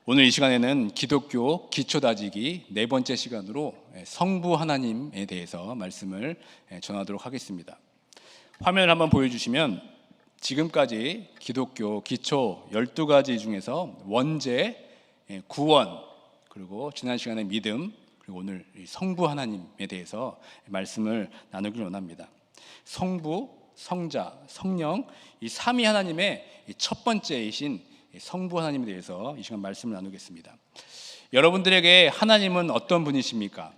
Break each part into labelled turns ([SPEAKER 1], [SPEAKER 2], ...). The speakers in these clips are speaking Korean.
[SPEAKER 1] 오늘 이 시간에는 기독교 기초다지기 네 번째 시간으로 성부 하나님에 대해서 말씀을 전하도록 하겠습니다. 화면을 한번 보여주시면 지금까지 기독교 기초 12가지 중에서 원죄, 구원, 그리고 지난 시간에 믿음, 그리고 오늘 성부 하나님에 대해서 말씀을 나누기를 원합니다. 성부, 성자, 성령, 이 삼위 하나님의 첫 번째이신 성부 하나님에 대해서 이 시간 말씀을 나누겠습니다. 여러분들에게 하나님은 어떤 분이십니까?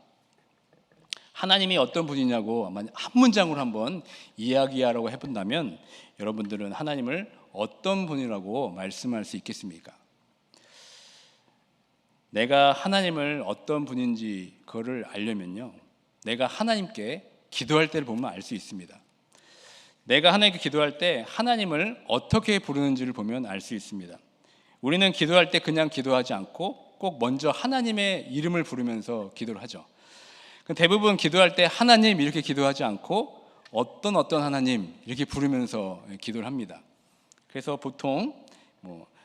[SPEAKER 1] 하나님이 어떤 분이냐고 한 문장으로 한번 이야기하라고 해본다면 여러분들은 하나님을 어떤 분이라고 말씀할 수 있겠습니까? 내가 하나님을 어떤 분인지 그거를 알려면요, 내가 하나님께 기도할 때를 보면 알 수 있습니다. 내가 하나님께 기도할 때 하나님을 어떻게 부르는지를 보면 알 수 있습니다. 우리는 기도할 때 그냥 기도하지 않고 꼭 먼저 하나님의 이름을 부르면서 기도를 하죠. 대부분 기도할 때 하나님 이렇게 기도하지 않고 어떤 하나님 이렇게 부르면서 기도를 합니다. 그래서 보통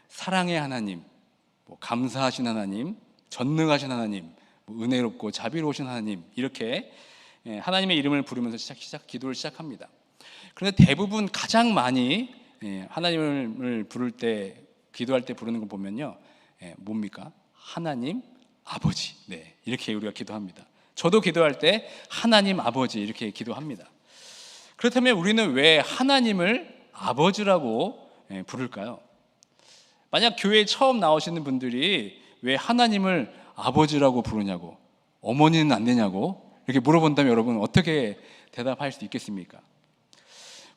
[SPEAKER 1] 사랑의 하나님, 감사하신 하나님, 전능하신 하나님, 은혜롭고 자비로우신 하나님, 이렇게 하나님의 이름을 부르면서 기도를 시작합니다. 그런데 대부분 가장 많이 하나님을 부를 때, 기도할 때 부르는 거 보면요, 뭡니까? 하나님 아버지, 이렇게 우리가 기도합니다. 저도 기도할 때 하나님 아버지 이렇게 기도합니다. 그렇다면 우리는 왜 하나님을 아버지라고 부를까요? 만약 교회에 처음 나오시는 분들이 왜 하나님을 아버지라고 부르냐고, 어머니는 안 되냐고 이렇게 물어본다면 여러분 어떻게 대답할 수 있겠습니까?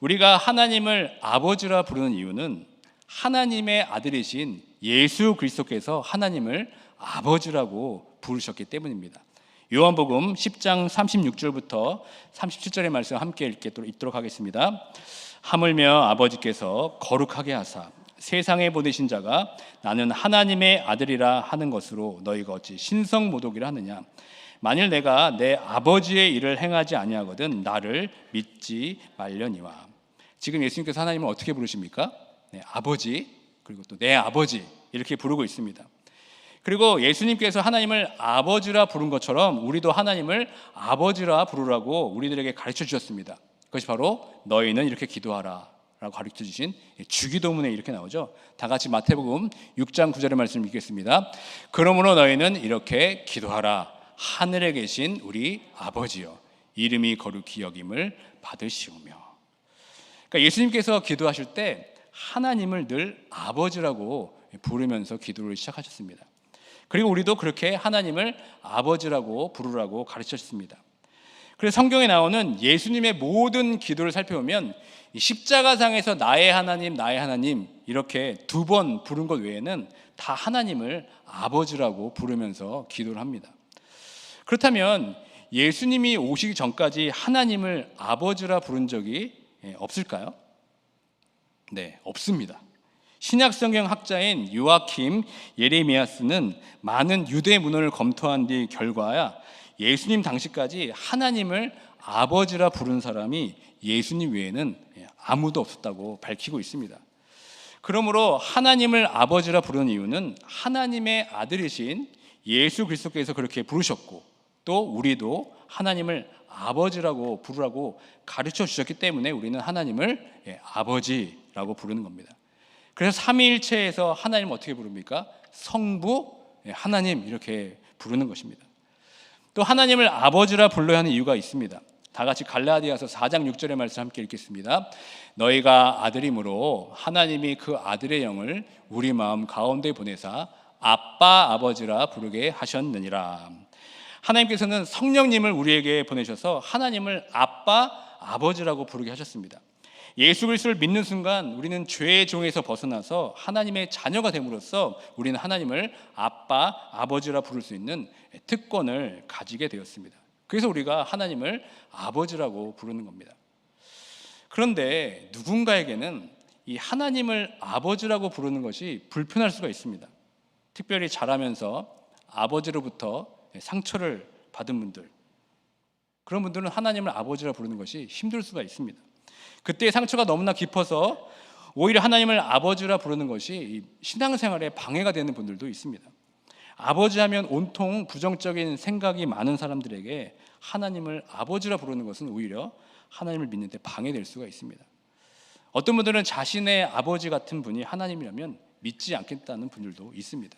[SPEAKER 1] 우리가 하나님을 아버지라 부르는 이유는 하나님의 아들이신 예수 그리스도께서 하나님을 아버지라고 부르셨기 때문입니다. 요한복음 10장 36절부터 37절의 말씀 함께 읽도록 하겠습니다. 하물며 아버지께서 거룩하게 하사 세상에 보내신 자가 나는 하나님의 아들이라 하는 것으로 너희가 어찌 신성모독이라 하느냐. 만일 내가 내 아버지의 일을 행하지 아니하거든 나를 믿지 말려니와. 지금 예수님께서 하나님을 어떻게 부르십니까? 아버지, 그리고 또 내 아버지 이렇게 부르고 있습니다. 그리고 예수님께서 하나님을 아버지라 부른 것처럼 우리도 하나님을 아버지라 부르라고 우리들에게 가르쳐 주셨습니다. 그것이 바로 너희는 이렇게 기도하라 라고 가르쳐 주신 주기도문에 이렇게 나오죠. 다 같이 마태복음 6장 9절의 말씀을 읽겠습니다. 그러므로 너희는 이렇게 기도하라. 하늘에 계신 우리 아버지여, 이름이 거룩히 여김을 받으시오며. 그러니까 예수님께서 기도하실 때 하나님을 늘 아버지라고 부르면서 기도를 시작하셨습니다. 그리고 우리도 그렇게 하나님을 아버지라고 부르라고 가르쳤습니다. 그래서 성경에 나오는 예수님의 모든 기도를 살펴보면 십자가상에서 나의 하나님 이렇게 두 번 부른 것 외에는 다 하나님을 아버지라고 부르면서 기도를 합니다. 그렇다면 예수님이 오시기 전까지 하나님을 아버지라 부른 적이 없을까요? 네, 없습니다. 신약성경 학자인 요아킴 예레미야스는 많은 유대 문헌을 검토한 뒤 결과야 예수님 당시까지 하나님을 아버지라 부른 사람이 예수님 외에는 아무도 없었다고 밝히고 있습니다. 그러므로 하나님을 아버지라 부르는 이유는 하나님의 아들이신 예수 그리스도께서 그렇게 부르셨고 또 우리도 하나님을 아버지라고 부르라고 가르쳐 주셨기 때문에 우리는 하나님을 아버지라고 부르는 겁니다. 그래서 삼위일체에서 하나님을 어떻게 부릅니까? 성부, 하나님 이렇게 부르는 것입니다. 또 하나님을 아버지라 불러야 하는 이유가 있습니다. 다 같이 갈라디아서 4장 6절의 말씀 함께 읽겠습니다. 너희가 아들이므로 하나님이 그 아들의 영을 우리 마음 가운데 보내사 아빠 아버지라 부르게 하셨느니라. 하나님께서는 성령님을 우리에게 보내셔서 하나님을 아빠 아버지라고 부르게 하셨습니다. 예수 그리스도를 믿는 순간 우리는 죄의 종에서 벗어나서 하나님의 자녀가 됨으로써 우리는 하나님을 아빠, 아버지라 부를 수 있는 특권을 가지게 되었습니다. 그래서 우리가 하나님을 아버지라고 부르는 겁니다. 그런데 누군가에게는 이 하나님을 아버지라고 부르는 것이 불편할 수가 있습니다. 특별히 자라면서 아버지로부터 상처를 받은 분들, 그런 분들은 하나님을 아버지라 부르는 것이 힘들 수가 있습니다. 그때의 상처가 너무나 깊어서 오히려 하나님을 아버지라 부르는 것이 신앙생활에 방해가 되는 분들도 있습니다. 아버지 하면 온통 부정적인 생각이 많은 사람들에게 하나님을 아버지라 부르는 것은 오히려 하나님을 믿는 데 방해될 수가 있습니다. 어떤 분들은 자신의 아버지 같은 분이 하나님이라면 믿지 않겠다는 분들도 있습니다.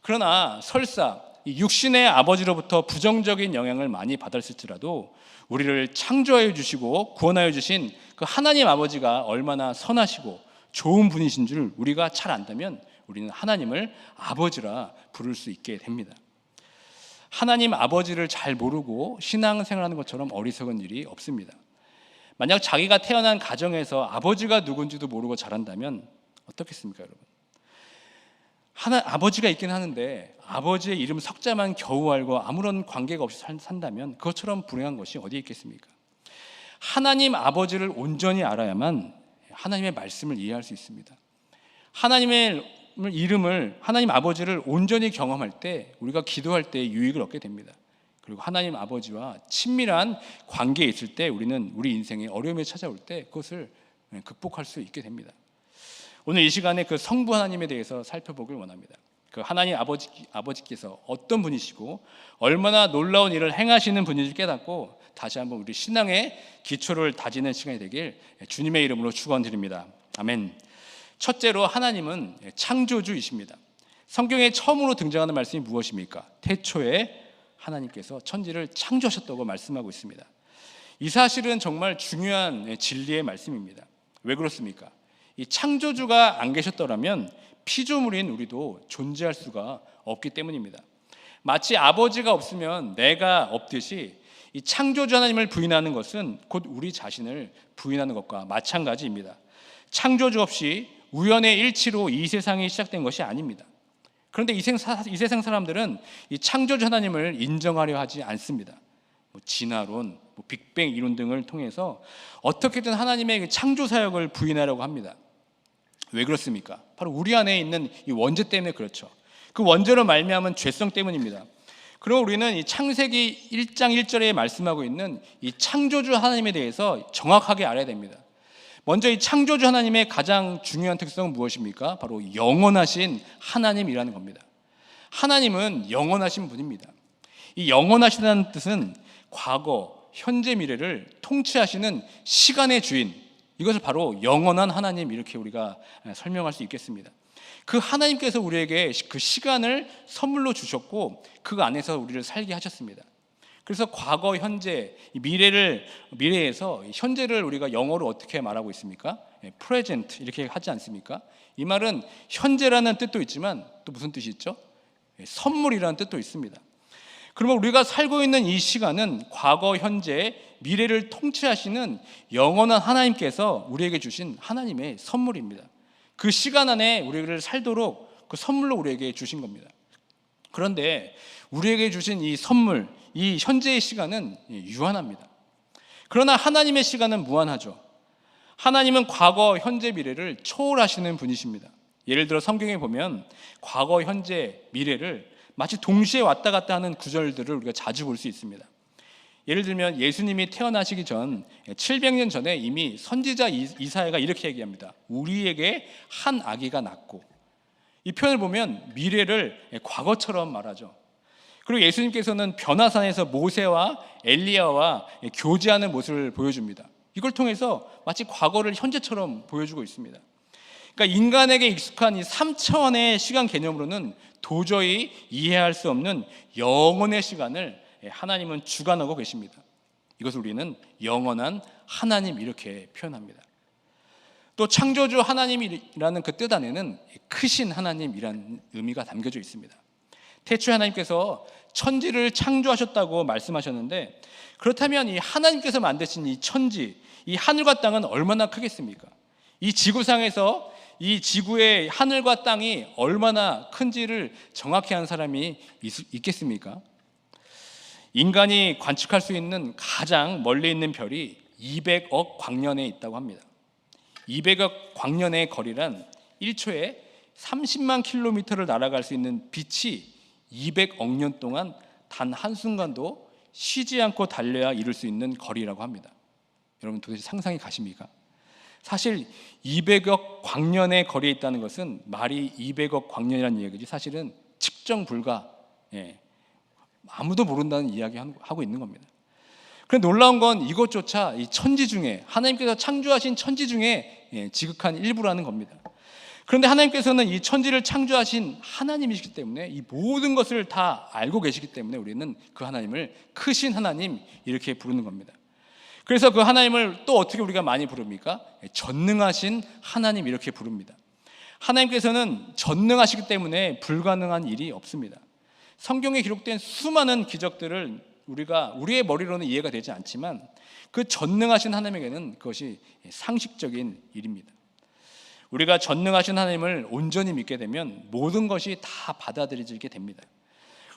[SPEAKER 1] 그러나 설사 이 육신의 아버지로부터 부정적인 영향을 많이 받았을지라도 우리를 창조하여 주시고 구원하여 주신 그 하나님 아버지가 얼마나 선하시고 좋은 분이신 줄 우리가 잘 안다면 우리는 하나님을 아버지라 부를 수 있게 됩니다. 하나님 아버지를 잘 모르고 신앙생활하는 것처럼 어리석은 일이 없습니다. 만약 자기가 태어난 가정에서 아버지가 누군지도 모르고 자란다면 어떻겠습니까, 여러분? 아버지가 있긴 하는데 아버지의 이름 석자만 겨우 알고 아무런 관계가 없이 산다면 그것처럼 불행한 것이 어디에 있겠습니까? 하나님 아버지를 온전히 알아야만 하나님의 말씀을 이해할 수 있습니다. 하나님의 이름을, 하나님 아버지를 온전히 경험할 때 우리가 기도할 때 유익을 얻게 됩니다. 그리고 하나님 아버지와 친밀한 관계에 있을 때 우리는 우리 인생에 어려움이 찾아올 때 그것을 극복할 수 있게 됩니다. 오늘 이 시간에 그 성부 하나님에 대해서 살펴보길 원합니다. 그 하나님 아버지께서 어떤 분이시고 얼마나 놀라운 일을 행하시는 분인지 깨닫고 다시 한번 우리 신앙의 기초를 다지는 시간이 되길 주님의 이름으로 축원드립니다. 아멘. 첫째로 하나님은 창조주이십니다. 성경에 처음으로 등장하는 말씀이 무엇입니까? 태초에 하나님께서 천지를 창조하셨다고 말씀하고 있습니다. 이 사실은 정말 중요한 진리의 말씀입니다. 왜 그렇습니까? 이 창조주가 안 계셨더라면 피조물인 우리도 존재할 수가 없기 때문입니다. 마치 아버지가 없으면 내가 없듯이 이 창조주 하나님을 부인하는 것은 곧 우리 자신을 부인하는 것과 마찬가지입니다. 창조주 없이 우연의 일치로 이 세상이 시작된 것이 아닙니다. 그런데 이 세상 사람들은 이 창조주 하나님을 인정하려 하지 않습니다. 진화론, 빅뱅 이론 등을 통해서 어떻게든 하나님의 창조 사역을 부인하려고 합니다. 왜 그렇습니까? 바로 우리 안에 있는 이 원죄 때문에 그렇죠. 그 원죄로 말미암은 죄성 때문입니다. 그럼 우리는 이 창세기 1장 1절에 말씀하고 있는 이 창조주 하나님에 대해서 정확하게 알아야 됩니다. 먼저 이 창조주 하나님의 가장 중요한 특성은 무엇입니까? 바로 영원하신 하나님이라는 겁니다. 하나님은 영원하신 분입니다. 이 영원하시다는 뜻은 과거, 현재, 미래를 통치하시는 시간의 주인, 이것을 바로 영원한 하나님 이렇게 우리가 설명할 수 있겠습니다. 그 하나님께서 우리에게 그 시간을 선물로 주셨고 그 안에서 우리를 살게 하셨습니다. 그래서 과거, 현재, 미래에서 현재를 우리가 영어로 어떻게 말하고 있습니까? present 이렇게 하지 않습니까? 이 말은 현재라는 뜻도 있지만 또 무슨 뜻이 있죠? 선물이라는 뜻도 있습니다. 그러면 우리가 살고 있는 이 시간은 과거, 현재, 미래를 통치하시는 영원한 하나님께서 우리에게 주신 하나님의 선물입니다. 그 시간 안에 우리를 살도록 그 선물로 우리에게 주신 겁니다. 그런데 우리에게 주신 이 선물, 이 현재의 시간은 유한합니다. 그러나 하나님의 시간은 무한하죠. 하나님은 과거, 현재, 미래를 초월하시는 분이십니다. 예를 들어 성경에 보면 과거, 현재, 미래를 마치 동시에 왔다 갔다 하는 구절들을 우리가 자주 볼 수 있습니다. 예를 들면 예수님이 태어나시기 전 700년 전에 이미 선지자 이사야가 이렇게 얘기합니다. 우리에게 한 아기가 낳고, 이 표현을 보면 미래를 과거처럼 말하죠. 그리고 예수님께서는 변화산에서 모세와 엘리야와 교제하는 모습을 보여줍니다. 이걸 통해서 마치 과거를 현재처럼 보여주고 있습니다. 그러니까 인간에게 익숙한 이 3차원의 시간 개념으로는 도저히 이해할 수 없는 영원의 시간을 하나님은 주관하고 계십니다. 이것을 우리는 영원한 하나님 이렇게 표현합니다. 또 창조주 하나님이라는 그 뜻 안에는 크신 하나님이라는 의미가 담겨져 있습니다. 태초에 하나님께서 천지를 창조하셨다고 말씀하셨는데, 그렇다면 이 하나님께서 만드신 이 천지, 이 하늘과 땅은 얼마나 크겠습니까? 이 지구상에서 이 지구의 하늘과 땅이 얼마나 큰지를 정확히 아는 사람이 있겠습니까? 인간이 관측할 수 있는 가장 멀리 있는 별이 200억 광년에 있다고 합니다. 200억 광년의 거리란 1초에 30만 킬로미터를 날아갈 수 있는 빛이 200억 년 동안 단 한순간도 쉬지 않고 달려야 이룰 수 있는 거리라고 합니다. 여러분 도대체 상상이 가십니까? 사실 200억 광년의 거리에 있다는 것은 말이 200억 광년이라는 얘기지 사실은 측정 불가, 아무도 모른다는 이야기 하고 있는 겁니다. 그런데 놀라운 건 이것조차 이 천지 중에, 하나님께서 창조하신 천지 중에 지극한 일부라는 겁니다. 그런데 하나님께서는 이 천지를 창조하신 하나님이시기 때문에 이 모든 것을 다 알고 계시기 때문에 우리는 그 하나님을 크신 하나님 이렇게 부르는 겁니다. 그래서 그 하나님을 또 어떻게 우리가 많이 부릅니까? 전능하신 하나님 이렇게 부릅니다. 하나님께서는 전능하시기 때문에 불가능한 일이 없습니다. 성경에 기록된 수많은 기적들을 우리의 머리로는 이해가 되지 않지만 그 전능하신 하나님에게는 그것이 상식적인 일입니다. 우리가 전능하신 하나님을 온전히 믿게 되면 모든 것이 다 받아들여지게 됩니다.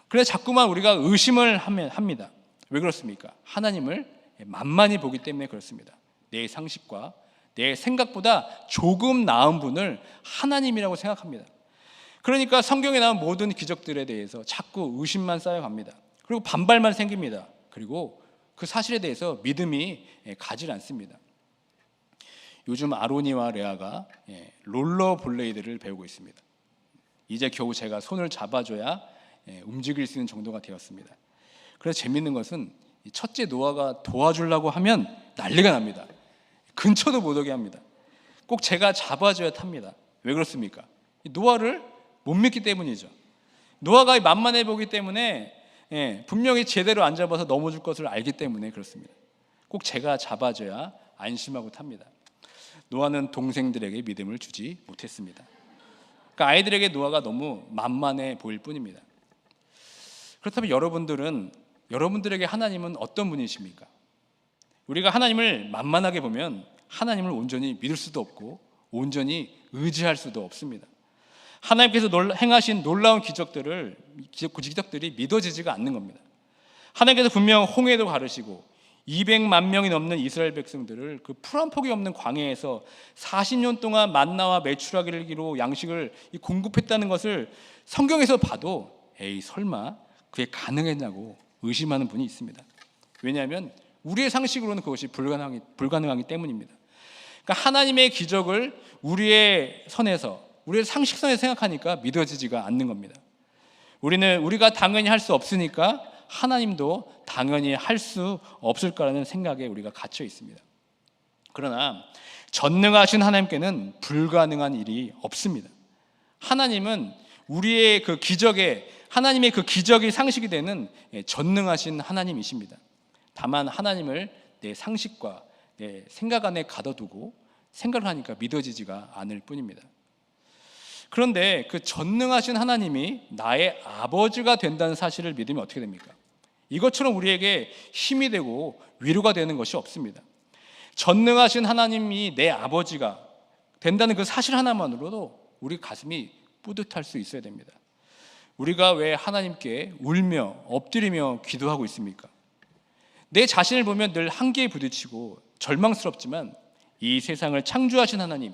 [SPEAKER 1] 그래서 자꾸만 우리가 의심을 합니다. 왜 그렇습니까? 하나님을 만만히 보기 때문에 그렇습니다. 내 상식과 내 생각보다 조금 나은 분을 하나님이라고 생각합니다. 그러니까 성경에 나온 모든 기적들에 대해서 자꾸 의심만 쌓여갑니다. 그리고 반발만 생깁니다. 그리고 그 사실에 대해서 믿음이 가지 않습니다. 요즘 아로니와 레아가 롤러블레이드를 배우고 있습니다. 이제 겨우 제가 손을 잡아줘야 움직일 수 있는 정도가 되었습니다. 그래서 재밌는 것은 첫째 노아가 도와주려고 하면 난리가 납니다. 근처도 못 오게 합니다. 꼭 제가 잡아줘야 탑니다. 왜 그렇습니까? 노아를 못 믿기 때문이죠. 노아가 만만해 보기 때문에 분명히 제대로 안 잡아서 넘어질 것을 알기 때문에 그렇습니다. 꼭 제가 잡아줘야 안심하고 탑니다. 노아는 동생들에게 믿음을 주지 못했습니다. 그러니까 아이들에게 노아가 너무 만만해 보일 뿐입니다. 그렇다면 여러분들에게 하나님은 어떤 분이십니까? 우리가 하나님을 만만하게 보면 하나님을 온전히 믿을 수도 없고 온전히 의지할 수도 없습니다. 하나님께서 행하신 놀라운 기적들이 믿어지지가 않는 겁니다. 하나님께서 분명 홍해도 가르시고 200만 명이 넘는 이스라엘 백성들을 그 풀 한 폭이 없는 광야에서 40년 동안 만나와 메추라기로 양식을 공급했다는 것을 성경에서 봐도 에이 설마 그게 가능했냐고 의심하는 분이 있습니다. 왜냐하면 우리의 상식으로는 그것이 불가능하기 때문입니다. 그러니까 하나님의 기적을 우리의 상식선에서 생각하니까 믿어지지가 않는 겁니다. 우리가 당연히 할 수 없으니까 하나님도 당연히 할 수 없을 거라는 생각에 우리가 갇혀 있습니다. 그러나 전능하신 하나님께는 불가능한 일이 없습니다. 하나님은 하나님의 그 기적이 상식이 되는 전능하신 하나님이십니다. 다만 하나님을 내 상식과 내 생각 안에 가둬두고 생각을 하니까 믿어지지가 않을 뿐입니다. 그런데 그 전능하신 하나님이 나의 아버지가 된다는 사실을 믿으면 어떻게 됩니까? 이것처럼 우리에게 힘이 되고 위로가 되는 것이 없습니다. 전능하신 하나님이 내 아버지가 된다는 그 사실 하나만으로도 우리 가슴이 뿌듯할 수 있어야 됩니다. 우리가 왜 하나님께 울며 엎드리며 기도하고 있습니까? 내 자신을 보면 늘 한계에 부딪히고 절망스럽지만 이 세상을 창조하신 하나님,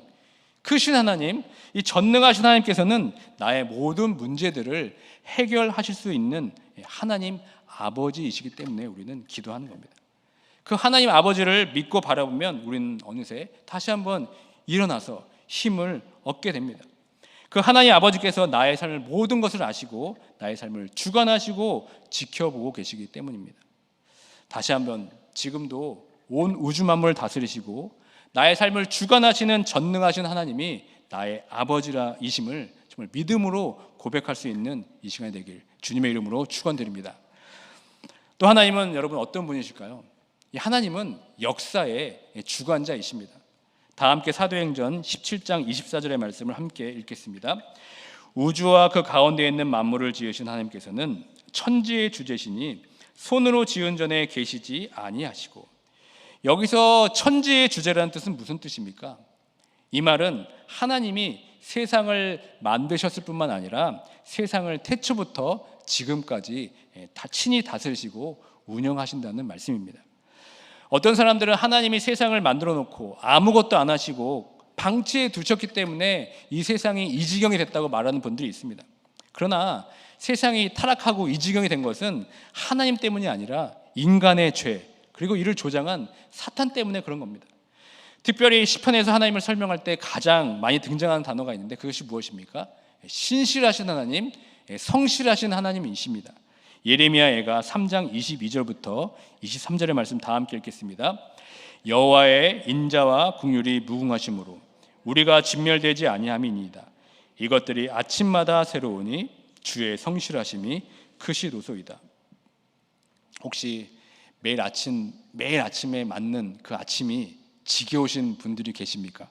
[SPEAKER 1] 크신 하나님, 이 전능하신 하나님께서는 나의 모든 문제들을 해결하실 수 있는 하나님 아버지이시기 때문에 우리는 기도하는 겁니다. 그 하나님 아버지를 믿고 바라보면 우리는 어느새 다시 한번 일어나서 힘을 얻게 됩니다. 그 하나님 아버지께서 나의 삶을 모든 것을 아시고 나의 삶을 주관하시고 지켜보고 계시기 때문입니다. 다시 한번 지금도 온 우주 만물을 다스리시고 나의 삶을 주관하시는 전능하신 하나님이 나의 아버지이심을 정말 믿음으로 고백할 수 있는 이 시간이 되길 주님의 이름으로 축원드립니다. 또 하나님은 여러분 어떤 분이실까요? 이 하나님은 역사의 주관자이십니다. 다 함께 사도행전 17장 24절의 말씀을 함께 읽겠습니다. 우주와 그 가운데 있는 만물을 지으신 하나님께서는 천지의 주제시니 손으로 지은 전에 계시지 아니하시고. 여기서 천지의 주제라는 뜻은 무슨 뜻입니까? 이 말은 하나님이 세상을 만드셨을 뿐만 아니라 세상을 태초부터 지금까지 친히 다스리시고 운영하신다는 말씀입니다. 어떤 사람들은 하나님이 세상을 만들어 놓고 아무것도 안 하시고 방치해 두셨기 때문에 이 세상이 이 지경이 됐다고 말하는 분들이 있습니다. 그러나 세상이 타락하고 이 지경이 된 것은 하나님 때문이 아니라 인간의 죄, 그리고 이를 조장한 사탄 때문에 그런 겁니다. 특별히 시편에서 하나님을 설명할 때 가장 많이 등장하는 단어가 있는데 그것이 무엇입니까? 신실하신 하나님, 성실하신 하나님이십니다. 예레미야가 3장 22절부터 23절의 말씀 다 함께 읽겠습니다. 여호와의 인자와 긍휼이 무궁하심으로 우리가 진멸되지 아니함이니이다. 이것들이 아침마다 새로우니 주의 성실하심이 크시도소이다. 혹시 매일 아침에 맞는 그 아침이 지겨우신 분들이 계십니까?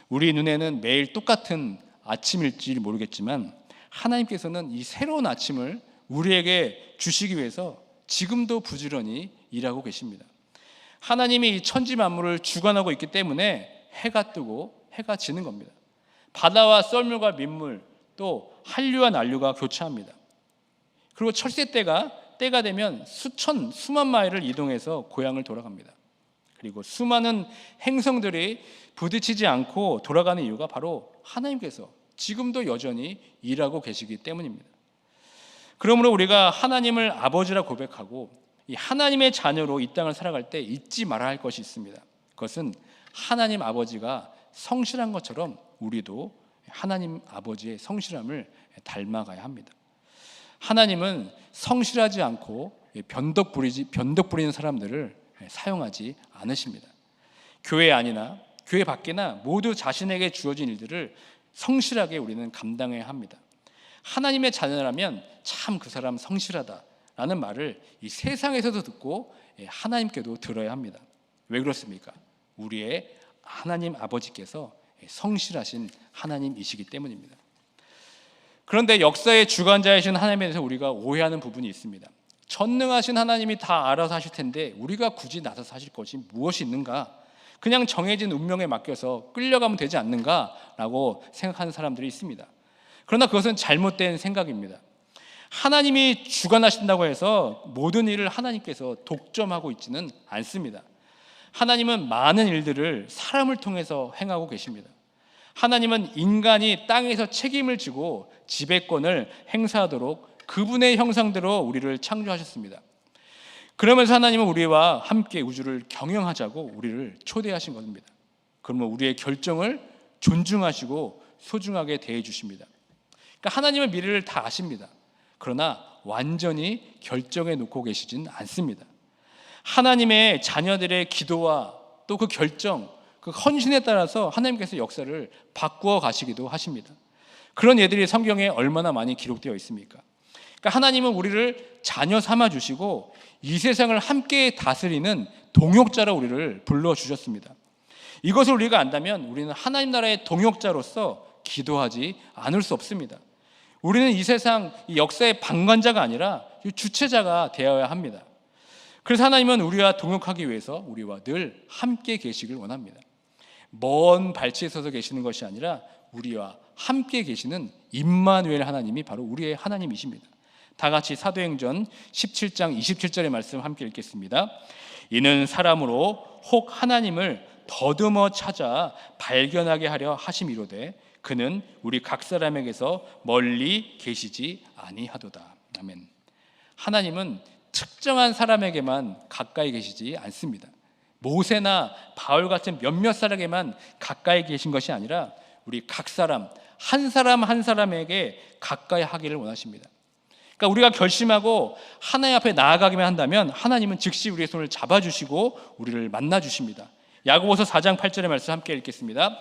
[SPEAKER 1] 우리 눈에는 매일 똑같은 아침일지 모르겠지만 하나님께서는 이 새로운 아침을 우리에게 주시기 위해서 지금도 부지런히 일하고 계십니다. 하나님이 이 천지 만물을 주관하고 있기 때문에 해가 뜨고 해가 지는 겁니다. 바다와 썰물과 민물, 또 한류와 난류가 교차합니다. 그리고 철새 때가 되면 수만 마일을 이동해서 고향을 돌아갑니다. 그리고 수많은 행성들이 부딪히지 않고 돌아가는 이유가 바로 하나님께서 지금도 여전히 일하고 계시기 때문입니다. 그러므로 우리가 하나님을 아버지라 고백하고 이 하나님의 자녀로 이 땅을 살아갈 때 잊지 말아야 할 것이 있습니다. 그것은 하나님 아버지가 성실한 것처럼 우리도 하나님 아버지의 성실함을 닮아가야 합니다. 하나님은 성실하지 않고 변덕 부리는 사람들을 사용하지 않으십니다. 교회 안이나 교회 밖이나 모두 자신에게 주어진 일들을 성실하게 우리는 감당해야 합니다. 하나님의 자녀라면 참 그 사람 성실하다라는 말을 이 세상에서도 듣고 하나님께도 들어야 합니다. 왜 그렇습니까? 우리의 하나님 아버지께서 성실하신 하나님이시기 때문입니다. 그런데 역사의 주관자이신 하나님에 대해서 우리가 오해하는 부분이 있습니다. 전능하신 하나님이 다 알아서 하실 텐데 우리가 굳이 나서서 하실 것이 무엇이 있는가? 그냥 정해진 운명에 맡겨서 끌려가면 되지 않는가라고 생각하는 사람들이 있습니다. 그러나 그것은 잘못된 생각입니다. 하나님이 주관하신다고 해서 모든 일을 하나님께서 독점하고 있지는 않습니다. 하나님은 많은 일들을 사람을 통해서 행하고 계십니다. 하나님은 인간이 땅에서 책임을 지고 지배권을 행사하도록 그분의 형상대로 우리를 창조하셨습니다. 그러면서 하나님은 우리와 함께 우주를 경영하자고 우리를 초대하신 겁니다. 그러면 우리의 결정을 존중하시고 소중하게 대해 주십니다. 그러니까 하나님은 미래를 다 아십니다. 그러나 완전히 결정해 놓고 계시진 않습니다. 하나님의 자녀들의 기도와 또 그 결정, 그 헌신에 따라서 하나님께서 역사를 바꾸어 가시기도 하십니다. 그런 예들이 성경에 얼마나 많이 기록되어 있습니까? 그러니까 하나님은 우리를 자녀 삼아 주시고 이 세상을 함께 다스리는 동역자로 우리를 불러주셨습니다. 이것을 우리가 안다면 우리는 하나님 나라의 동역자로서 기도하지 않을 수 없습니다. 우리는 이 세상 이 역사의 방관자가 아니라 주체자가 되어야 합니다. 그래서 하나님은 우리와 동역하기 위해서 우리와 늘 함께 계시길 원합니다. 먼 발치에 서서 계시는 것이 아니라 우리와 함께 계시는 임마누엘 하나님이 바로 우리의 하나님이십니다. 다 같이 사도행전 17장 27절의 말씀 함께 읽겠습니다. 이는 사람으로 혹 하나님을 더듬어 찾아 발견하게 하려 하심이로되 그는 우리 각 사람에게서 멀리 계시지 아니하도다. 아멘. 하나님은 특정한 사람에게만 가까이 계시지 않습니다. 모세나 바울 같은 몇몇 사람에게만 가까이 계신 것이 아니라 우리 각 사람 한 사람에게 가까이 하기를 원하십니다. 그러니까 우리가 결심하고 하나님 앞에 나아가기만 한다면 하나님은 즉시 우리의 손을 잡아주시고 우리를 만나주십니다. 야고보서 4장 8절의 말씀 함께 읽겠습니다.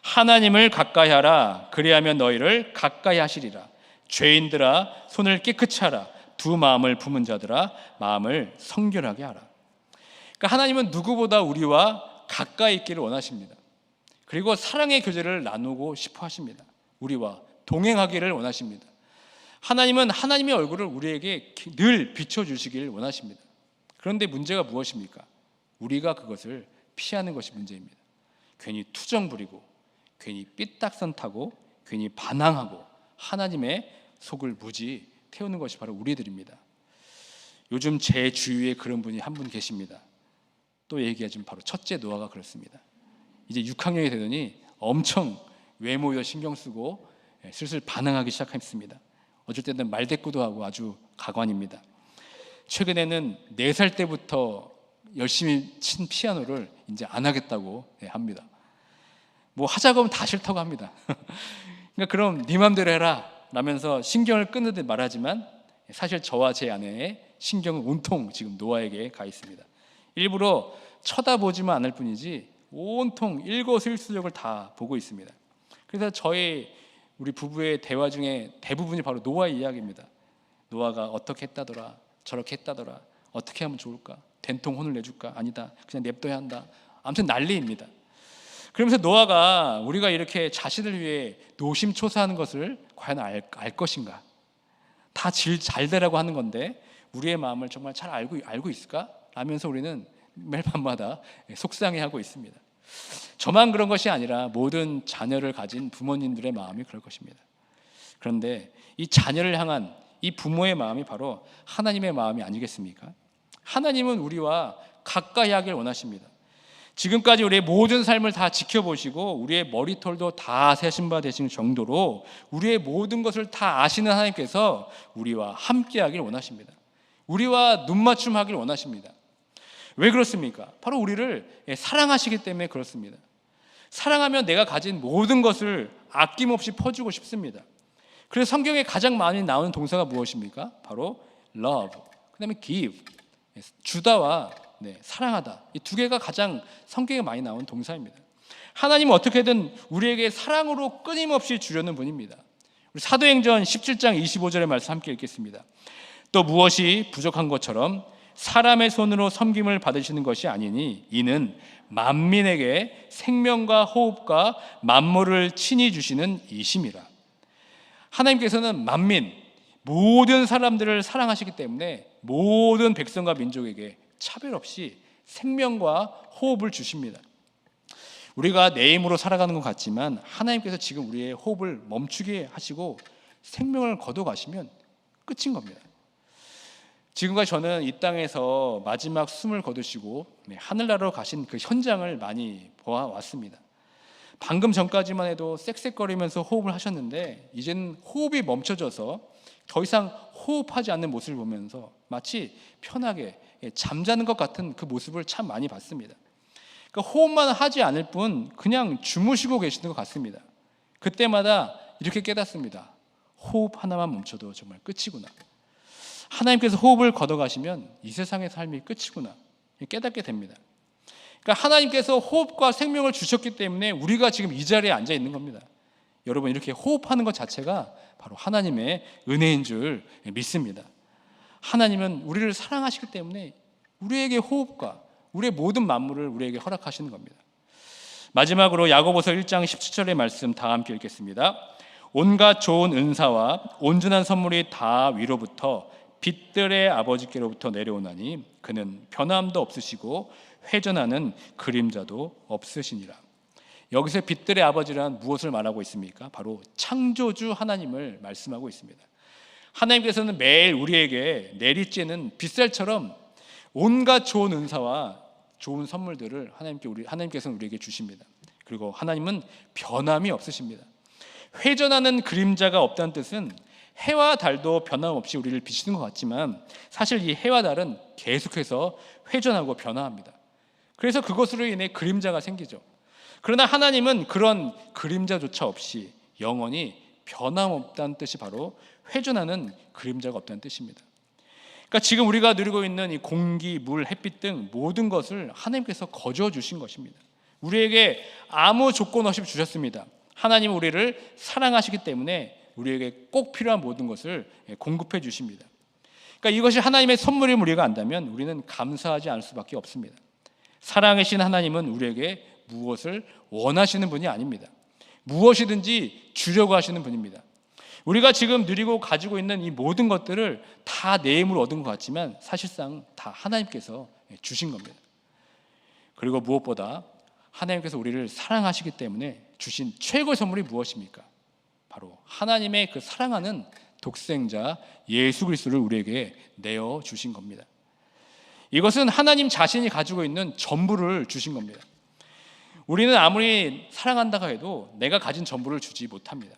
[SPEAKER 1] 하나님을 가까이 하라. 그리하면 너희를 가까이 하시리라. 죄인들아 손을 깨끗이 하라. 두 마음을 품은 자들아 마음을 성결하게 하라. 그러니까 하나님은 누구보다 우리와 가까이 있기를 원하십니다. 그리고 사랑의 교제를 나누고 싶어 하십니다. 우리와 동행하기를 원하십니다. 하나님은 하나님의 얼굴을 우리에게 늘 비춰주시길 원하십니다. 그런데 문제가 무엇입니까? 우리가 그것을 피하는 것이 문제입니다. 괜히 투정 부리고 괜히 삐딱선 타고 괜히 반항하고 하나님의 속을 무지 태우는 것이 바로 우리들입니다. 요즘 제 주위에 그런 분이 한 분 계십니다. 또 얘기하자면 바로 첫째 노아가 그렇습니다. 이제 6학년이 되더니 엄청 외모에 신경 쓰고 슬슬 반항하기 시작했습니다. 어쩔 때는 말대꾸도 하고 아주 가관입니다. 최근에는 4살 때부터 열심히 친 피아노를 이제 안 하겠다고 합니다. 뭐 하자고 하면 다 싫다고 합니다. 그러니까 그럼 네 맘대로 해라. 라면서 신경을 끊으듯 말하지만 사실 저와 제 아내의 신경은 온통 지금 노아에게 가 있습니다. 일부러 쳐다보지만 않을 뿐이지 온통 일거수일투족을 다 보고 있습니다. 그래서 우리 부부의 대화 중에 대부분이 바로 노아의 이야기입니다. 노아가 어떻게 했다더라, 저렇게 했다더라, 어떻게 하면 좋을까, 된통 혼을 내줄까, 아니다, 그냥 냅둬야 한다. 아무튼 난리입니다. 그러면서 노아가 우리가 이렇게 자신을 위해 노심초사하는 것을 과연 알 것인가? 다 잘 되라고 하는 건데 우리의 마음을 정말 잘 알고 있을까? 라면서 우리는 매일 밤마다 속상해하고 있습니다. 저만 그런 것이 아니라 모든 자녀를 가진 부모님들의 마음이 그럴 것입니다. 그런데 이 자녀를 향한 이 부모의 마음이 바로 하나님의 마음이 아니겠습니까? 하나님은 우리와 가까이 하길 원하십니다. 지금까지 우리의 모든 삶을 다 지켜보시고 우리의 머리털도 다 세신 바 되신 정도로 우리의 모든 것을 다 아시는 하나님께서 우리와 함께 하길 원하십니다. 우리와 눈맞춤하길 원하십니다. 왜 그렇습니까? 바로 우리를 사랑하시기 때문에 그렇습니다. 사랑하면 내가 가진 모든 것을 아낌없이 퍼주고 싶습니다. 그래서 성경에 가장 많이 나오는 동사가 무엇입니까? 바로 love, 그 다음에 give, 주다와 사랑하다. 이 두 개가 가장 성경에 많이 나오는 동사입니다. 하나님은 어떻게든 우리에게 사랑으로 끊임없이 주려는 분입니다. 우리 사도행전 17장 25절의 말씀 함께 읽겠습니다. 또 무엇이 부족한 것처럼 사람의 손으로 섬김을 받으시는 것이 아니니 이는 만민에게 생명과 호흡과 만물을 친히 주시는 이심이라. 하나님께서는 만민, 모든 사람들을 사랑하시기 때문에 모든 백성과 민족에게 차별 없이 생명과 호흡을 주십니다. 우리가 내 힘으로 살아가는 것 같지만 하나님께서 지금 우리의 호흡을 멈추게 하시고 생명을 거둬가시면 끝인 겁니다. 지금까지 저는 이 땅에서 마지막 숨을 거두시고 하늘나라로 가신 그 현장을 많이 보아왔습니다. 방금 전까지만 해도 쌕쌕거리면서 호흡을 하셨는데 이제는 호흡이 멈춰져서 더 이상 호흡하지 않는 모습을 보면서 마치 편하게 잠자는 것 같은 그 모습을 참 많이 봤습니다. 그러니까 호흡만 하지 않을 뿐 그냥 주무시고 계시는 것 같습니다. 그때마다 이렇게 깨닫습니다. 호흡 하나만 멈춰도 정말 끝이구나. 하나님께서 호흡을 걷어가시면 이 세상의 삶이 끝이구나 깨닫게 됩니다. 그러니까 하나님께서 호흡과 생명을 주셨기 때문에 우리가 지금 이 자리에 앉아 있는 겁니다. 여러분, 이렇게 호흡하는 것 자체가 바로 하나님의 은혜인 줄 믿습니다. 하나님은 우리를 사랑하시기 때문에 우리에게 호흡과 우리의 모든 만물을 우리에게 허락하시는 겁니다. 마지막으로 야고보서 1장 17절의 말씀 다 함께 읽겠습니다. 온갖 좋은 은사와 온전한 선물이 다 위로부터 빛들의 아버지께로부터 내려오나니 그는 변함도 없으시고 회전하는 그림자도 없으시니라. 여기서 빛들의 아버지란 무엇을 말하고 있습니까? 바로 창조주 하나님을 말씀하고 있습니다. 하나님께서는 매일 우리에게 내리쬐는 빗살처럼 온갖 좋은 은사와 좋은 선물들을 하나님께서는 우리에게 주십니다. 그리고 하나님은 변함이 없으십니다. 회전하는 그림자가 없다는 뜻은 해와 달도 변함없이 우리를 비추는 것 같지만 사실 이 해와 달은 계속해서 회전하고 변화합니다. 그래서 그것으로 인해 그림자가 생기죠. 그러나 하나님은 그런 그림자조차 없이 영원히 변함없다는 뜻이 바로 회전하는 그림자가 없다는 뜻입니다. 그러니까 지금 우리가 누리고 있는 이 공기, 물, 햇빛 등 모든 것을 하나님께서 거저 주신 것입니다. 우리에게 아무 조건 없이 주셨습니다. 하나님은 우리를 사랑하시기 때문에 우리에게 꼭 필요한 모든 것을 공급해 주십니다. 그러니까 이것이 하나님의 선물임을 우리가 안다면 우리는 감사하지 않을 수밖에 없습니다. 사랑하신 하나님은 우리에게 무엇을 원하시는 분이 아닙니다. 무엇이든지 주려고 하시는 분입니다. 우리가 지금 누리고 가지고 있는 이 모든 것들을 다 내 힘으로 얻은 것 같지만 사실상 다 하나님께서 주신 겁니다. 그리고 무엇보다 하나님께서 우리를 사랑하시기 때문에 주신 최고의 선물이 무엇입니까? 바로 하나님의 그 사랑하는 독생자 예수 그리스도를 우리에게 내어 주신 겁니다. 이것은 하나님 자신이 가지고 있는 전부를 주신 겁니다. 우리는 아무리 사랑한다고 해도 내가 가진 전부를 주지 못합니다.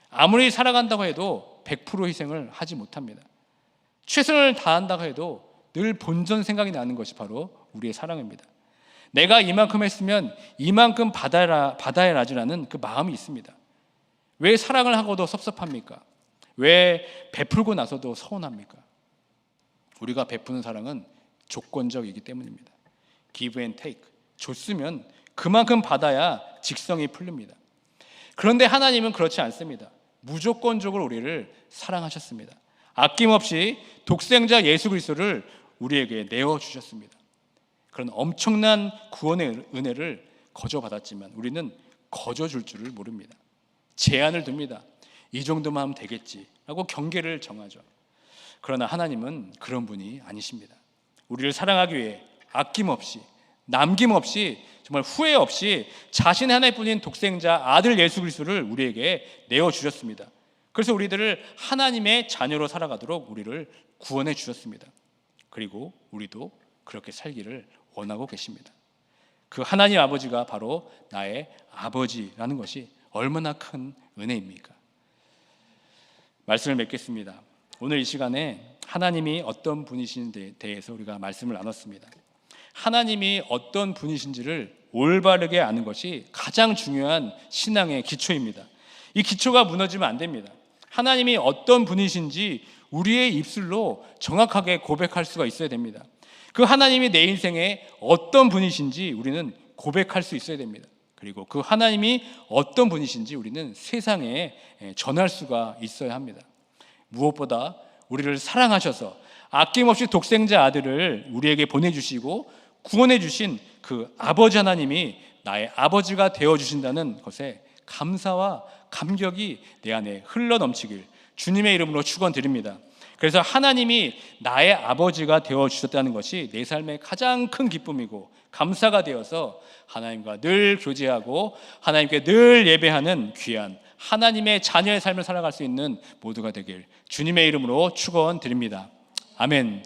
[SPEAKER 1] 아무리 사랑한다고 해도 100% 희생을 하지 못합니다. 최선을 다한다고 해도 늘 본전 생각이 나는 것이 바로 우리의 사랑입니다. 내가 이만큼 했으면 이만큼 받아야라는 그 마음이 있습니다. 왜 사랑을 하고도 섭섭합니까? 왜 베풀고 나서도 서운합니까? 우리가 베푸는 사랑은 조건적이기 때문입니다. give and take. 줬으면 그만큼 받아야 직성이 풀립니다. 그런데 하나님은 그렇지 않습니다. 무조건적으로 우리를 사랑하셨습니다. 아낌없이 독생자 예수 그리스도를 우리에게 내어주셨습니다. 그런 엄청난 구원의 은혜를 거저 받았지만 우리는 거저 줄 줄을 모릅니다. 제한을 둡니다. 이 정도만 하면 되겠지 라고 경계를 정하죠. 그러나 하나님은 그런 분이 아니십니다. 우리를 사랑하기 위해 아낌없이 남김없이 정말 후회 없이 자신의 하나뿐인 독생자 아들 예수 그리스도를 우리에게 내어주셨습니다. 그래서 우리들을 하나님의 자녀로 살아가도록 우리를 구원해 주셨습니다. 그리고 우리도 그렇게 살기를 원하고 계십니다. 그 하나님 아버지가 바로 나의 아버지라는 것이 얼마나 큰 은혜입니까? 말씀을 맺겠습니다. 오늘 이 시간에 하나님이 어떤 분이신지에 대해서 우리가 말씀을 나눴습니다. 하나님이 어떤 분이신지를 올바르게 아는 것이 가장 중요한 신앙의 기초입니다. 이 기초가 무너지면 안 됩니다. 하나님이 어떤 분이신지 우리의 입술로 정확하게 고백할 수가 있어야 됩니다. 그 하나님이 내 인생에 어떤 분이신지 우리는 고백할 수 있어야 됩니다. 그리고 그 하나님이 어떤 분이신지 우리는 세상에 전할 수가 있어야 합니다. 무엇보다 우리를 사랑하셔서 아낌없이 독생자 아들을 우리에게 보내주시고 구원해 주신 그 아버지 하나님이 나의 아버지가 되어주신다는 것에 감사와 감격이 내 안에 흘러넘치길 주님의 이름으로 축원드립니다. 그래서 하나님이 나의 아버지가 되어주셨다는 것이 내 삶의 가장 큰 기쁨이고 감사가 되어서 하나님과 늘 교제하고 하나님께 늘 예배하는 귀한 하나님의 자녀의 삶을 살아갈 수 있는 모두가 되길 주님의 이름으로 축원드립니다. 아멘.